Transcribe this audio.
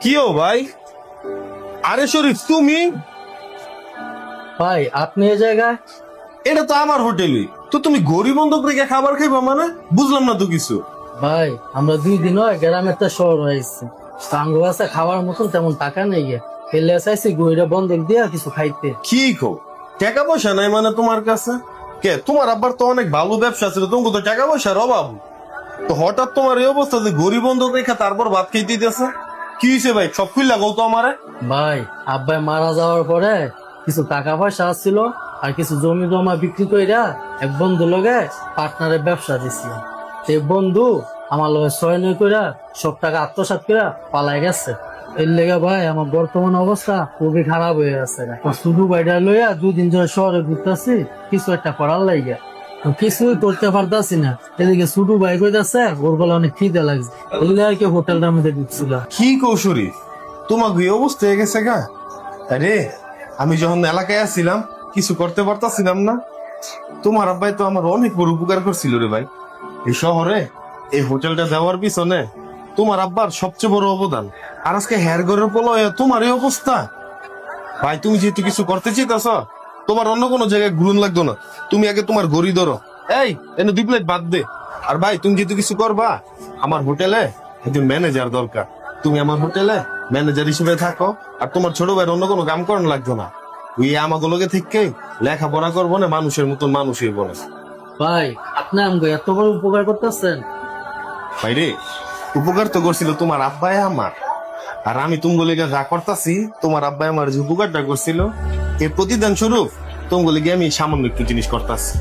কিও ভাই? আরে শরীফ তুমি? ভাই আপনি এই জায়গায়? এটা তো আমার হোটেলই। তো তুমি গরিব বন্ধক রেখে খাবার খাইবা মানে? বুঝলাম না তো কিছু। ভাই আমরা 2 দিন হয় গ্রামের তো শহর হয়েছি, টাঙ্গো আছে খাওয়ার মতন তেমন টাকা নেই গে, পেলে চাইছি গইরা বন্ধক দিয়া কিছু খাইতে। কি কো? টাকা পয়সা নাই মানে তোমার কাছে? কে তোমার আব্বার তো অনেক ভালো ব্যবসা ছিল, তোমাকে তো টাকা পয়সার অভাব। তো হঠাৎ তোমার এই অবস্থা যে গরিব বন্ধক রেখে তারপর ভাত খাইতে দিতেছে? কি হয়েছে ভাই? সব খুললা গো তো আমারে। ভাই আব্বাই মারা যাওয়ার পরে কিছু টাকা পয়সা ছিল আর কিছু জমি জমা বিক্রি কইরা এক বন্ধু লগে পার্টনারের ব্যবসা দিছি। সেই বন্ধু আমার লগে সয়ন কইরা সব টাকা আত্মসাৎ কইরা পালাই গেছে। এর লেগে ভাই আমার বর্তমান অবস্থা খুবই খারাপ হয়ে গেছে। শুধু বাইরে লইয়া 2 দিন ধরে শহরে ঘুরতেছি কিছু একটা করার লাইগা, তো কিছুই করতে পারতাছি না। এদিকে ছোট ভাই কইতাছে ওর গলা অনেক খিদে লাগছে, এই লেগে কি হোটেলটার মধ্যে ঢুকছিল। কি কৌশলী তোমার এই অবস্থা হয়ে গেছে গা? আরে আমি যখন এলাকায় আসছিলাম কিছু করতে পারতাছিলাম না। তোমার আব্বাই তো আমার অনেক বড় উপকার করছিল রে ভাই। এই শহরে এই হোটেলটা দেওয়ার পিছনে তোমার আব্বার সবচেয়ে বড় অবদান। আর আজকে হেয়ার ঘরের পোলা হয়ে তোমার এই অবস্থা। ভাই তুমি যেহেতু কিছু করতে চাইতাছ, তোমার অন্য কোনো জায়গায় ঘুরুন লাগতো না। তুমি আগে তোমার গড়ি ধরো। এই এনে 2 প্লেট ভাত দে। আর ভাই তুমি যেহেতু কিছু করবা, আমার হোটেলে একজন ম্যানেজার দরকার। তুমি আমার হোটেলে ম্যানেজার হিসেবে থাকো। আর তোমার ছোট ভাইয়ের অন্য কোনো কাম করানো লাগতো না। ওই আমাকে লোকে থেকে লেখাপড়া করবো না, মানুষের মতন মানুষই বলে। ভাই আপনি আমাকে এত বড় উপকার করতেছেন। ভাই রে, উপকার তো করছিল তোমার আব্বাই আমার। আর আমি তুমগুলি যা করতাছি, তোমার আব্বাই আমার যে উপকারটা করছিল এর প্রতিদান স্বরূপ তুমগুলি গিয়ে আমি সামান্য একটু জিনিস করতাছি।